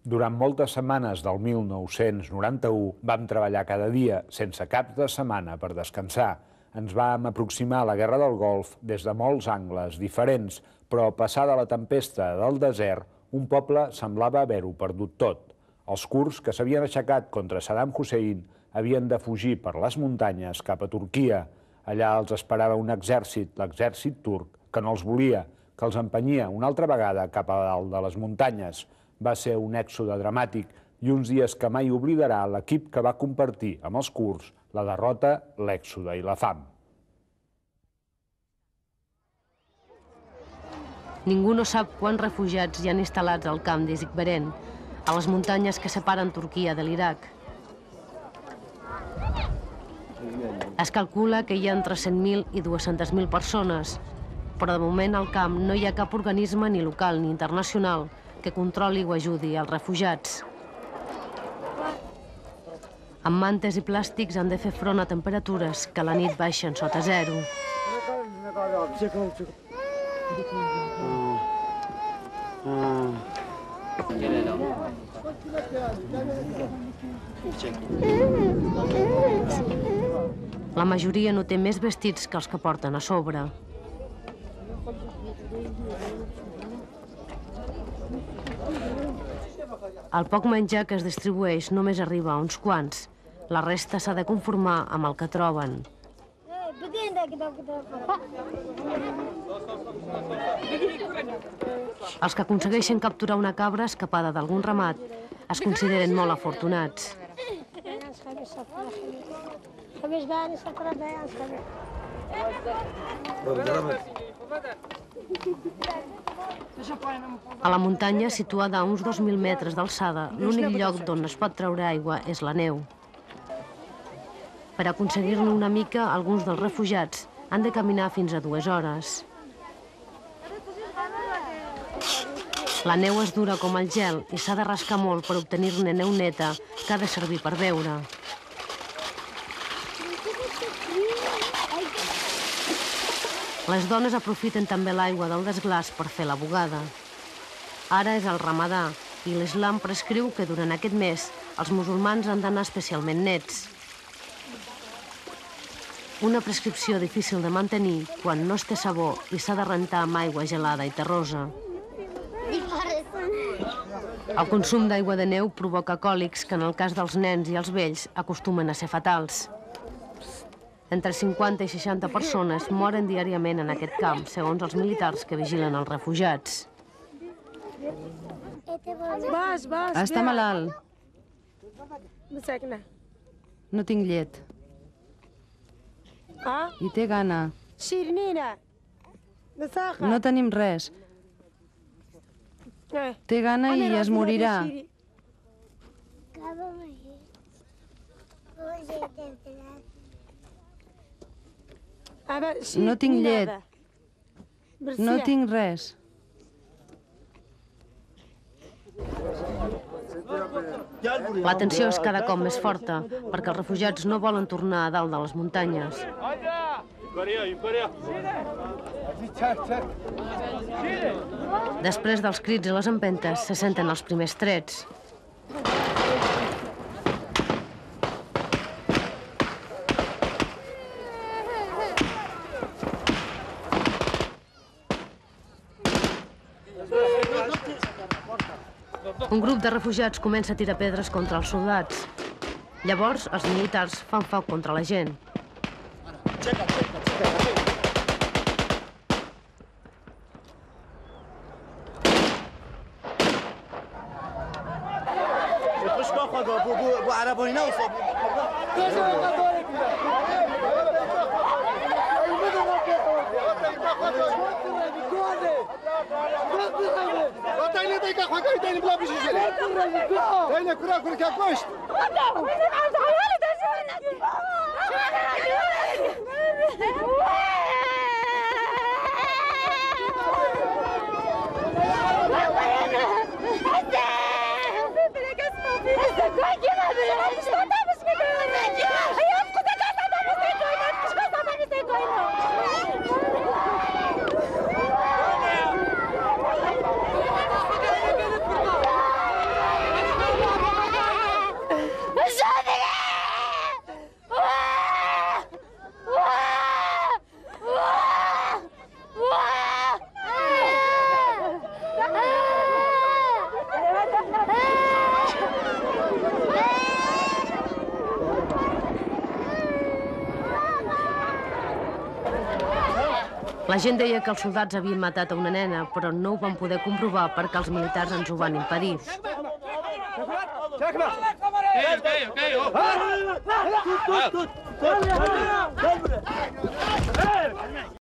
Durant moltes setmanes del 1991 vam treballar cada dia, sense caps de setmana, per descansar. Ens vam aproximar a la Guerra del Golf des de molts angles diferents, però passada la tempesta del desert, un poble semblava haver-ho perdut tot. Els kurds que s'havien aixecat contra Saddam Hussein havien de fugir per les muntanyes cap a Turquia. Allà els esperava un exèrcit, l'exèrcit turc, que no els volia, que els empenyia una altra vegada cap a dalt de les muntanyes. Va ser un èxode dramàtic i uns dies que mai oblidarà l'equip que va compartir amb els kurds la derrota, l'èxode i la fam. Ningú no sap quants refugiats hi han instal·lats al camp d'Izikberen, a les muntanyes que separen Turquia de l'Iraq. Es calcula que hi ha entre 100.000 i 200.000 persones, però de moment al camp no hi ha cap organisme ni local ni internacional que controli o ajudi als refugiats. Amb mantes i plàstics han de fer front a temperatures que a la nit baixen sota zero. La majoria no té més vestits que els que porten a sobre. El poc menjar que es distribueix només arriba a uns quants. La resta s'ha de conformar amb el que troben. Els que aconsegueixen capturar una cabra escapada d'algun ramat es consideren molt afortunats. A la muntanya, situada a uns 2.000 metres d'alçada, l'únic lloc d'on es pot treure aigua és la neu. Per aconseguir-ne una mica, alguns dels refugiats han de caminar fins a 2 hores. La neu és dura com el gel i s'ha de rascar molt per obtenir-ne neu neta que ha de servir per beure. Les dones aprofiten també l'aigua del desglàs per fer la bugada. Ara és el Ramadà i l'Islam prescriu que durant aquest mes els musulmans han d'anar especialment nets. Una prescripció difícil de mantenir quan no es té sabó i s'ha de rentar amb aigua gelada i terrosa. El consum d'aigua de neu provoca còlics que en el cas dels nens i els vells acostumen a ser fatals. Entre 50 i 60 persones moren diàriament en aquest camp, segons els militars que vigilen els refugiats. Està malalt. No tinc llet. I té gana. No tenim res. Té gana i es morirà. No tinc llet. No tinc res. La tensió és cada cop més forta, perquè els refugiats no volen tornar a dalt de les muntanyes. Després dels crits i les empentes, se senten els primers trets. Un grup de refugiats comença a tirar pedres contra els soldats. Llavors, els militars fan foc contra la gent. La gent deia que els soldats havien matat a una nena, però no ho van poder comprovar perquè els militars ens ho van impedir.